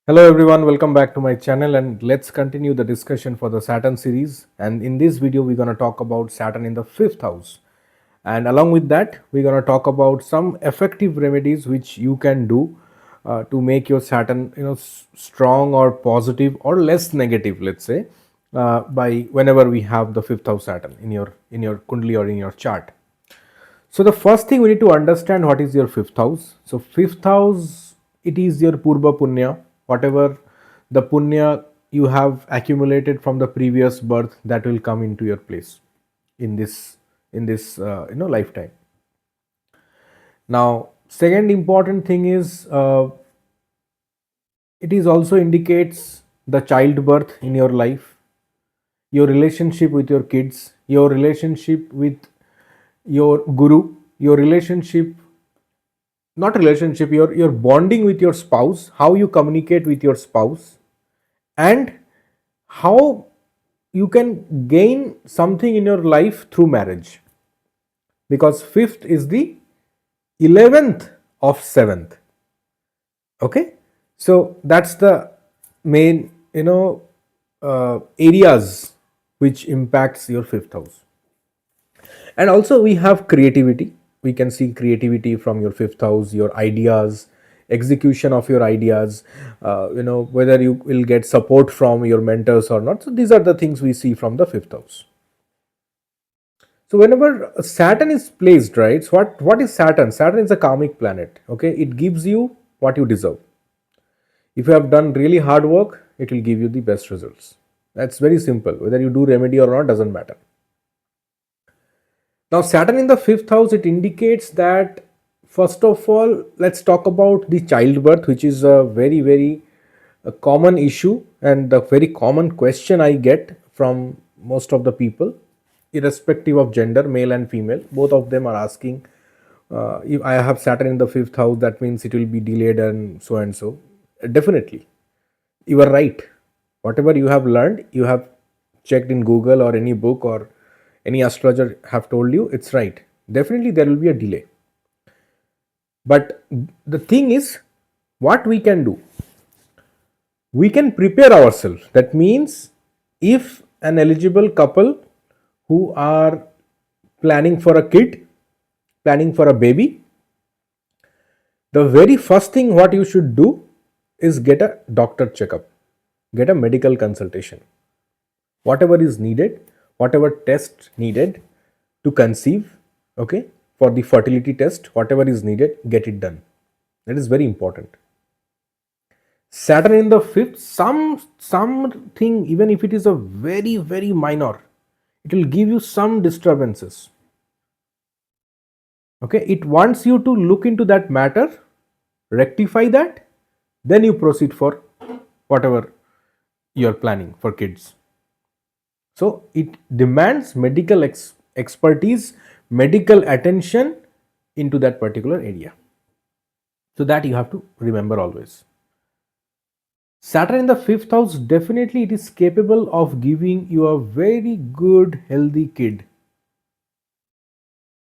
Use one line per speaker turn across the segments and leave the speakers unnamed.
Hello everyone, welcome back to my channel and let's continue the discussion for the Saturn series. And in this video, we're going to talk about Saturn in the fifth house. And along with that, we're going to talk about some effective remedies which you can do to make your Saturn, strong or positive or less negative, let's say, by whenever we have the fifth house Saturn in your Kundali or in your chart. So the first thing we need to understand what is your fifth house. So fifth house, it is your Purva Punya, whatever the Punya you have accumulated from the previous birth that will come into your place in this lifetime. Now, second important thing is it is also indicates the childbirth in your life, your relationship with your kids, your relationship with your guru, your relationship, not relationship, your bonding with your spouse, how you communicate with your spouse, and how you can gain something in your life through marriage. Because fifth is the 11th of seventh. Okay, so that's the main areas which impacts your fifth house. And also we have creativity. We can see creativity from your fifth house, your ideas, execution of your ideas, whether you will get support from your mentors or not. So these are the things we see from the fifth house. So whenever Saturn is placed, right, so what is Saturn? Saturn is a karmic planet. Okay, it gives you what you deserve. If you have done really hard work, it will give you the best results. That's very simple. Whether you do remedy or not doesn't matter. Now, Saturn in the fifth house, it indicates that, first of all, let's talk about the childbirth, which is a very common issue and a very common question I get from most of the people, irrespective of gender, male and female. Both of them are asking, if I have Saturn in the fifth house, that means it will be delayed and so and so. Definitely, you are right. Whatever you have learned, you have checked in Google or any book or any astrologer have told you, it's right. Definitely there will be a delay. But the thing is, what we can do, we can prepare ourselves. That means if an eligible couple who are planning for a kid, planning for a baby, the very first thing what you should do is get a doctor checkup, get a medical consultation. Whatever is needed, whatever test needed to conceive, okay, for the fertility test, whatever is needed, get it done. That is very important. Saturn in the fifth, something, even if it is a very minor, it will give you some disturbances. Okay, it wants you to look into that matter, rectify that, then you proceed for whatever you're planning for kids. So it demands medical expertise, medical attention into that particular area. So that you have to remember always. Saturn in the fifth house, definitely it is capable of giving you a very good healthy kid.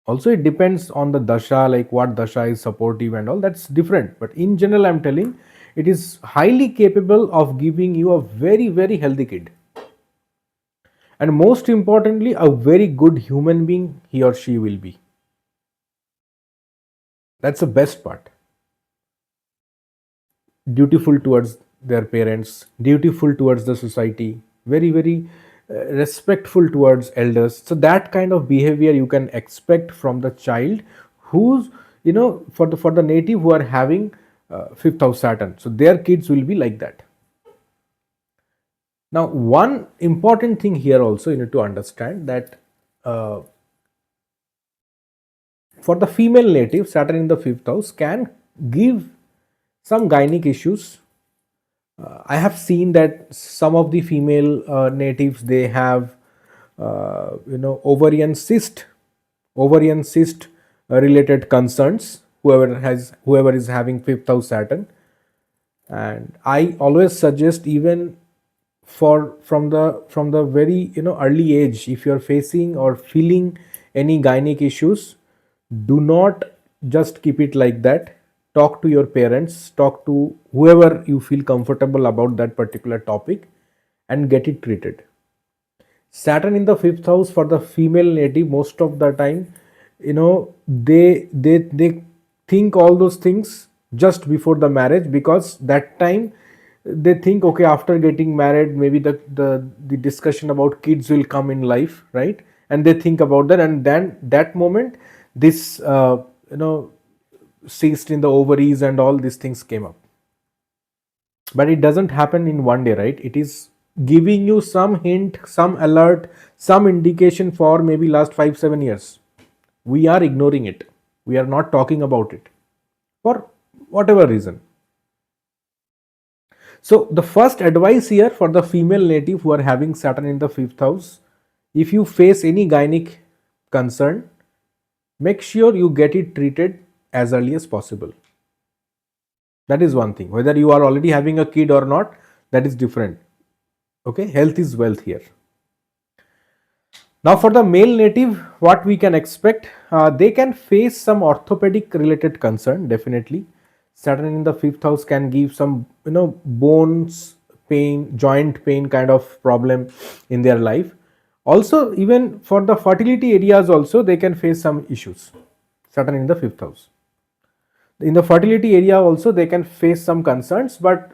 Also it depends on the dasha, like what dasha is supportive and all, that's different. But in general, I'm telling, it is highly capable of giving you a very healthy kid. And most importantly, a very good human being he or she will be. That's the best part. Dutiful towards their parents, dutiful towards the society, very respectful towards elders. So that kind of behavior you can expect from the child who's, for the native who are having fifth house Saturn. So their kids will be like that. Now, one important thing here also you need to understand that for the female native, Saturn in the fifth house can give some gynec issues. I have seen that some of the female natives, they have ovarian cyst related concerns. Whoever is having fifth house Saturn, and I always suggest, even from the very early age, if you are facing or feeling any gynec issues, do not just keep it like that. talk to your parents, talk to whoever you feel comfortable about that particular topic, and get it treated. Saturn in the fifth house for the female native, most of the time, they think all those things just before the marriage, because that time they think, okay, after getting married, maybe the discussion about kids will come in life, right? And they think about that, and then that moment, this cyst in the ovaries and all these things came up. But it doesn't happen in one day, right? It is giving you some hint, some alert, some indication for maybe last 5-7 years. We are ignoring it, we are not talking about it for whatever reason. So the first advice here for the female native who are having Saturn in the fifth house, if you face any gynec concern, make sure you get it treated as early as possible. That is one thing. Whether you are already having a kid or not, that is different. Okay, health is wealth here. Now for the male native, what we can expect, they can face some orthopedic related concern, definitely. Saturn in the fifth house can give some bones pain, joint pain kind of problem in their life. Also, even for the fertility areas also, they can face some issues. Saturn in the fifth house. In the fertility area also, they can face some concerns, but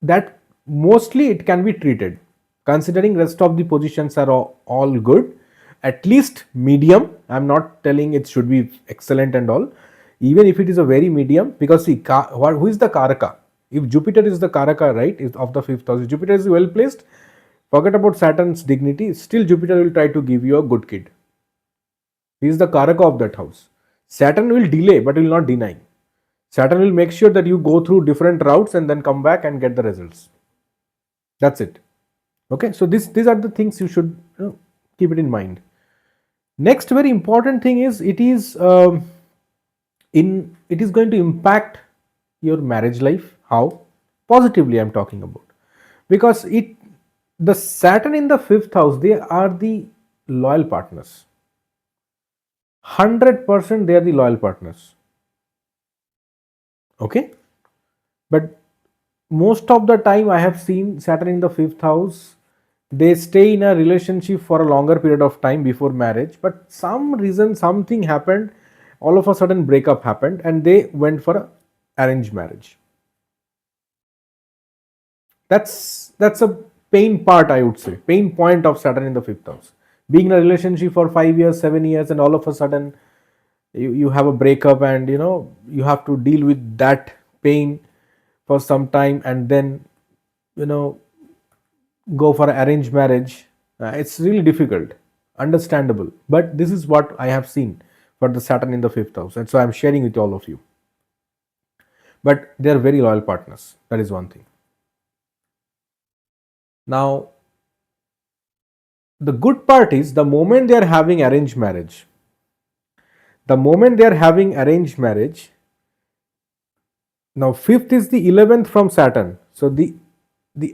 that mostly it can be treated, considering rest of the positions are all good, at least medium. I'm not telling it should be excellent and all. Even if it is a very medium, because see, who is the karaka? If Jupiter is the karaka, right, of the fifth house, if Jupiter is well placed, forget about Saturn's dignity, still Jupiter will try to give you a good kid. He is the karaka of that house. Saturn will delay but will not deny. Saturn will make sure that you go through different routes and then come back and get the results. That's it. Okay, so these are the things you should keep it in mind. Next very important thing is, it is going to impact your marriage life. How? Positively I'm talking about, because the Saturn in the fifth house, they are the loyal partners. 100% they are the loyal partners. Okay, but most of the time I have seen Saturn in the fifth house, they stay in a relationship for a longer period of time before marriage, but some reason, something happened, all of a sudden breakup happened and they went for a arranged marriage. That's a pain part, I would say, pain point of Saturn in the fifth house. Being in a relationship for 5 years, 7 years, and all of a sudden you have a breakup, and you have to deal with that pain for some time, and then go for arranged marriage. It's really difficult, understandable, but this is what I have seen for the Saturn in the fifth house, and so I'm sharing with all of you. But they are very loyal partners, that is one thing. Now the good part is, the moment they are having arranged marriage, now fifth is the 11th from Saturn. So the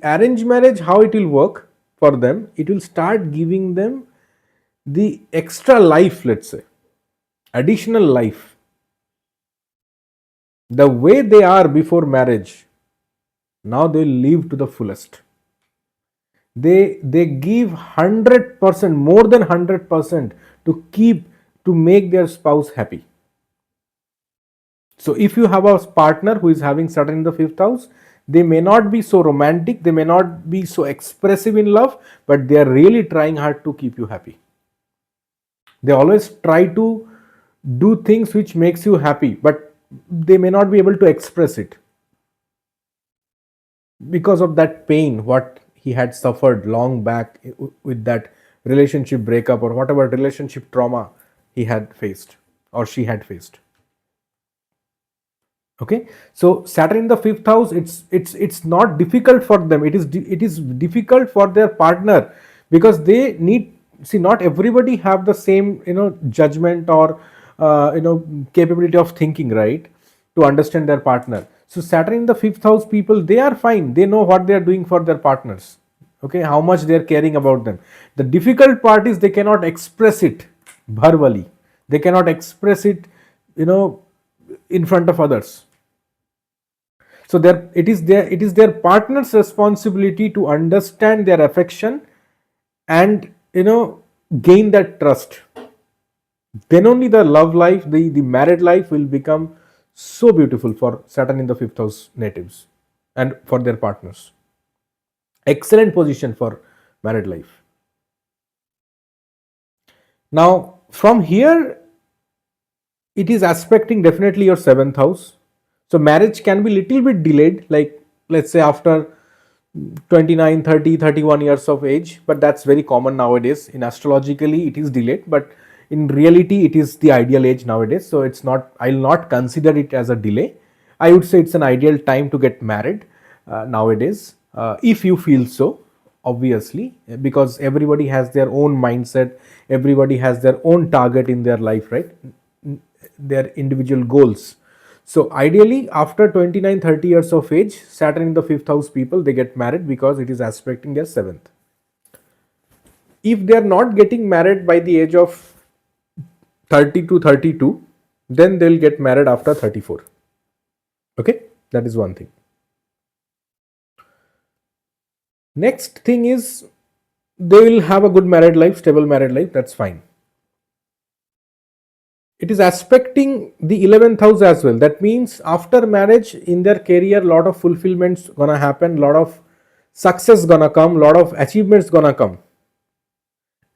arranged marriage, how it will work for them, it will start giving them the extra life, let's say, additional life. The way they are before marriage, now they live to the fullest. They give 100%, more than 100%, to make their spouse happy. So if you have a partner who is having Saturn in the fifth house, they may not be so romantic, they may not be so expressive in love, but they are really trying hard to keep you happy. They always try to do things which makes you happy, but they may not be able to express it because of that pain what he had suffered long back with that relationship breakup, or whatever relationship trauma he had faced or she had faced. Okay, so Saturn in the fifth house, it's not difficult for them, it is difficult for their partner, because they need, see, not everybody have the same judgment or capability of thinking, right, to understand their partner. So Saturn in the fifth house people, they are fine, they know what they are doing for their partners. Okay, how much they are caring about them. The difficult part is, they cannot express it verbally, they cannot express it in front of others. So it is their partner's responsibility to understand their affection and gain that trust. Then only the love life, the married life will become so beautiful for Saturn in the fifth house natives and for their partners. Excellent position for married life. Now, from here, it is aspecting definitely your seventh house. So, marriage can be little bit delayed, like let's say after 29, 30, 31 years of age, but that's very common nowadays. In astrologically, it is delayed, but in reality, it is the ideal age nowadays. So, it's not, I'll not consider it as a delay. I would say it's an ideal time to get married nowadays, if you feel so, obviously, because everybody has their own mindset, everybody has their own target in their life, right? Their individual goals. So ideally after 29, 30 years of age, Saturn in the fifth house people, they get married because it is aspecting their seventh. If they are not getting married by the age of 30 to 32, then they'll get married after 34. Okay, that is one thing. Next thing is they will have a good married life, stable married life, that's fine. It is aspecting the 11th house as well. That means after marriage in their career, lot of fulfillments gonna happen, lot of success gonna come, lot of achievements gonna come.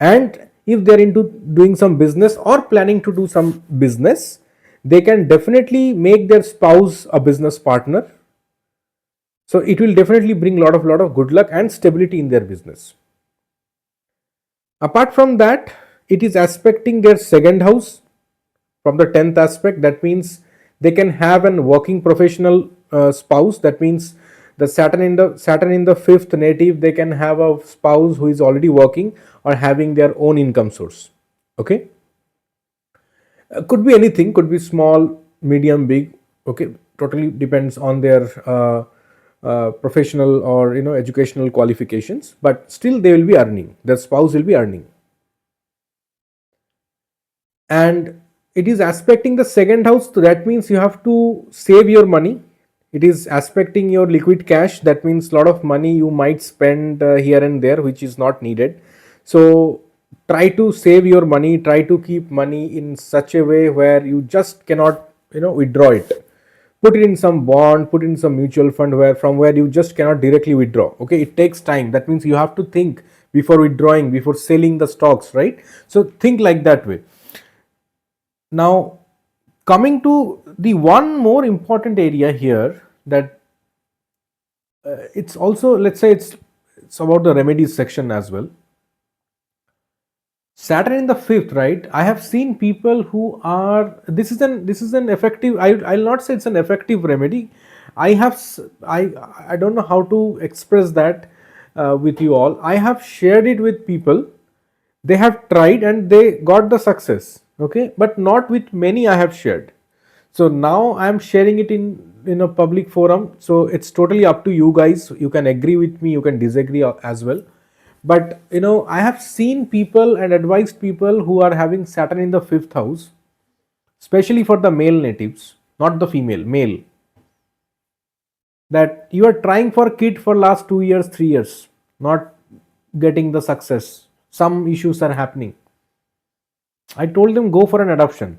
And if they're into doing some business or planning to do some business, they can definitely make their spouse a business partner. So it will definitely bring lot of good luck and stability in their business. Apart from that, it is aspecting their second house from the 10th aspect. That means they can have an working professional spouse. That means the Saturn in the fifth native, they can have a spouse who is already working or having their own income source. Okay, could be anything, could be small, medium, big. Okay, totally depends on their professional or educational qualifications, but still they will be earning, their spouse will be earning. And it is aspecting the second house, so that means you have to save your money. It is aspecting your liquid cash. That means a lot of money you might spend here and there which is not needed. So try to save your money, try to keep money in such a way where you just cannot withdraw it. Put it in some bond, put in some mutual fund where from where you just cannot directly withdraw. Okay, it takes time. That means you have to think before withdrawing, before selling the stocks, right? So think like that way. Now, coming to the one more important area here, that it's also, let's say it's about the remedies section as well. Saturn in the fifth, right? I have seen people who are, this is an effective, I'll not say it's an effective remedy. I don't know how to express that with you all. I have shared it with people. They have tried and they got the success. Okay, but not with many I have shared. So now I am sharing it in a public forum. So it's totally up to you guys. You can agree with me, you can disagree as well. But I have seen people and advised people who are having Saturn in the fifth house, especially for the male natives, not the female, male, that you are trying for kid for last 2 years, 3 years, not getting the success. Some issues are happening. I told them go for an adoption.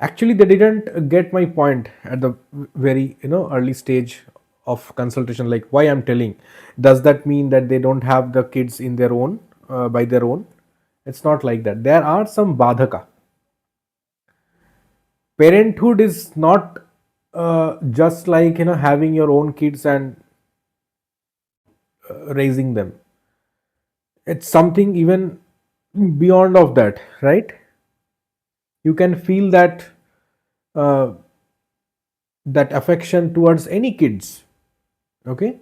Actually, they didn't get my point at the very early stage of consultation. Like, why I'm telling, does that mean that they don't have the kids in their own by their own? It's not like that. There are some badhaka. Parenthood is not just like having your own kids and raising them. It's something even beyond of that, right? You can feel that uh, that affection towards any kids. Okay,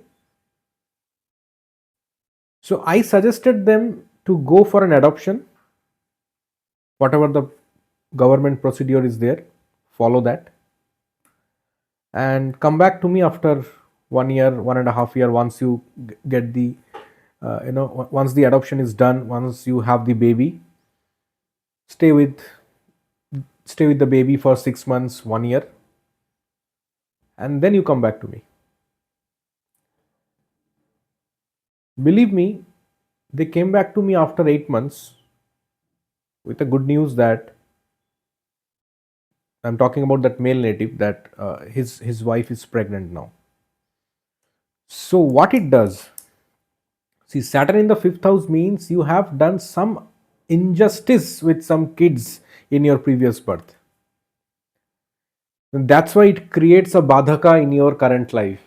so I suggested them to go for an adoption. Whatever the government procedure is there, follow that and come back to me after 1 year, 1.5 year, once you get the once the adoption is done, once you have the baby. stay with Stay with the baby for 6 months, 1 year, and then you come back to me. Believe me, they came back to me after 8 months with the good news that I'm talking about that male native, that his wife is pregnant now. So what it does, see, Saturn in the fifth house means you have done some injustice with some kids in your previous birth. And that's why it creates a badhaka in your current life.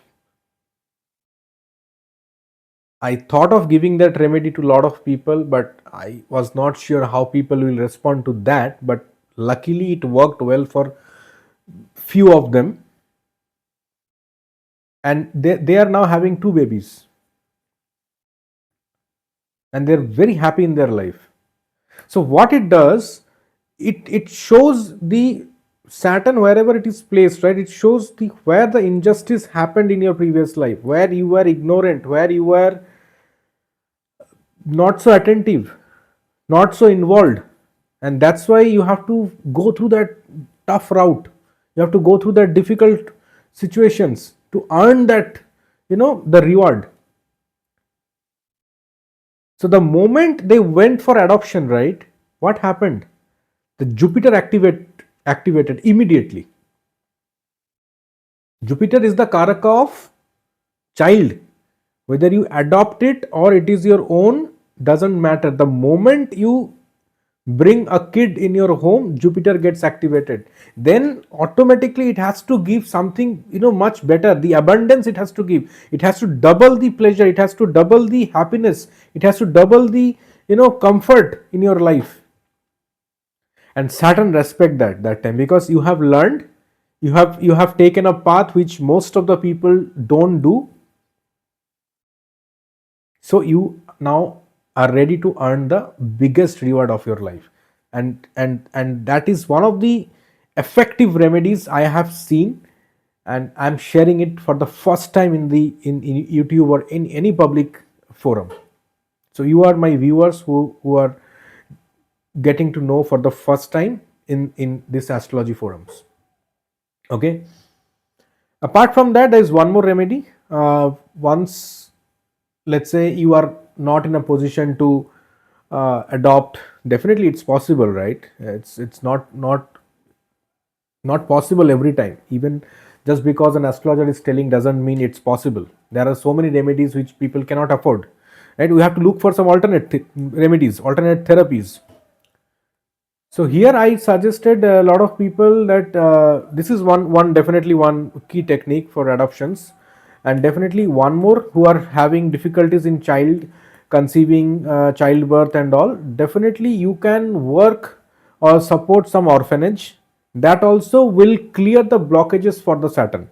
I thought of giving that remedy to a lot of people, but I was not sure how people will respond to that. But luckily, it worked well for few of them, and they are now having two babies, and they're very happy in their life. So what it does, it shows the Saturn wherever it is placed, right? It shows the where the injustice happened in your previous life, where you were ignorant, where you were not so attentive, not so involved, and that's why you have to go through that tough route. You have to go through that difficult situations to earn that, the reward. So the moment they went for adoption, right, what happened? The Jupiter activated immediately. Jupiter is the karaka of child. Whether you adopt it or it is your own, doesn't matter. The moment you bring a kid in your home, Jupiter gets activated. Then automatically it has to give something, much better. The abundance it has to give. It has to double the pleasure. It has to double the happiness. It has to double the, comfort in your life. And Saturn respect that time, because you have learned, you have taken a path which most of the people don't do. So you now are ready to earn the biggest reward of your life, and that is one of the effective remedies I have seen, and I'm sharing it for the first time in YouTube or in any public forum. So you are my viewers who are getting to know for the first time in this astrology forums. Okay, apart from that, there is one more remedy. Once, let's say, you are not in a position to adopt, definitely it's possible, right? It's not possible every time. Even just because an astrologer is telling doesn't mean it's possible. There are so many remedies which people cannot afford, right? We have to look for some alternate remedies, alternate therapies. So here I suggested a lot of people that this is one definitely one key technique for adoptions, and definitely one more who are having difficulties in child conceiving, childbirth and all. Definitely you can work or support some orphanage. That also will clear the blockages for the Saturn.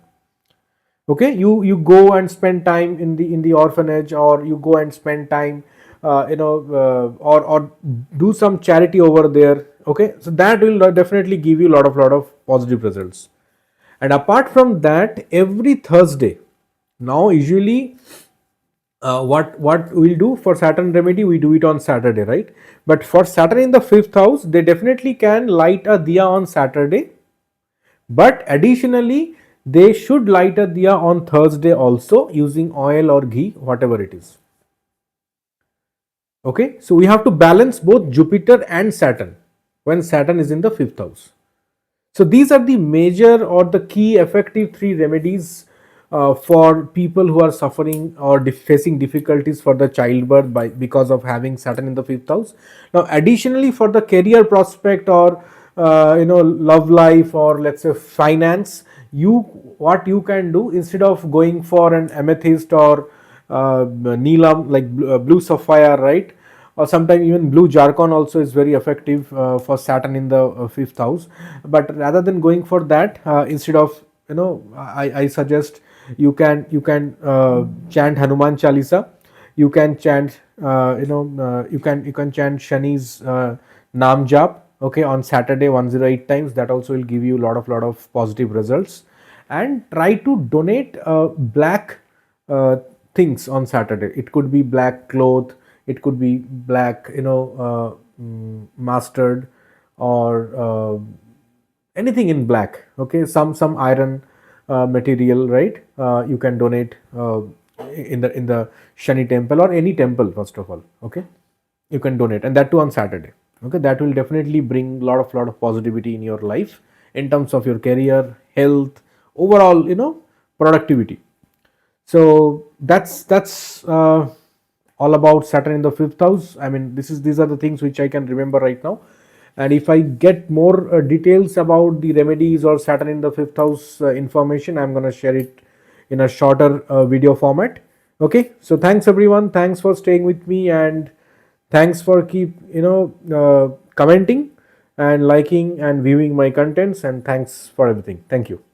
Okay, you go and spend time in the orphanage, or you go and spend time or do some charity over there. Okay, so that will definitely give you lot of positive results. And apart from that, every Thursday now, usually what we'll do for Saturn remedy, we do it on Saturday, right? But for Saturn in the fifth house, they definitely can light a diya on Saturday, but additionally they should light a diya on Thursday also, using oil or ghee, whatever it is. Okay, so we have to balance both Jupiter and Saturn when Saturn is in the fifth house. So these are the major or the key effective three remedies for people who are suffering or facing difficulties for the childbirth because of having Saturn in the fifth house. Now, additionally, for the career prospect or love life, or let's say finance, what you can do, instead of going for an amethyst or neelam, like blue sapphire, right? Or sometimes even blue jargon also is very effective for Saturn in the fifth house. But rather than going for that, instead of, I suggest you can chant Hanuman Chalisa. You can chant you can chant Shani's Naam Jap, okay, on Saturday 108 times. That also will give you lot of positive results. And try to donate black things on Saturday. It could be black cloth, it could be black, mustard, or anything in black. Okay, some iron, material, right? You can donate in the Shani temple or any temple, first of all. Okay, you can donate, and that too on Saturday. Okay, that will definitely bring lot of positivity in your life in terms of your career, health, overall, productivity. So that's all about Saturn in the fifth house. I mean, these are the things which I can remember right now. And if I get more details about the remedies or Saturn in the fifth house information, I'm gonna share it in a shorter video format. Okay, so thanks everyone. Thanks for staying with me, and thanks for keep commenting and liking and viewing my contents, and thanks for everything. Thank you.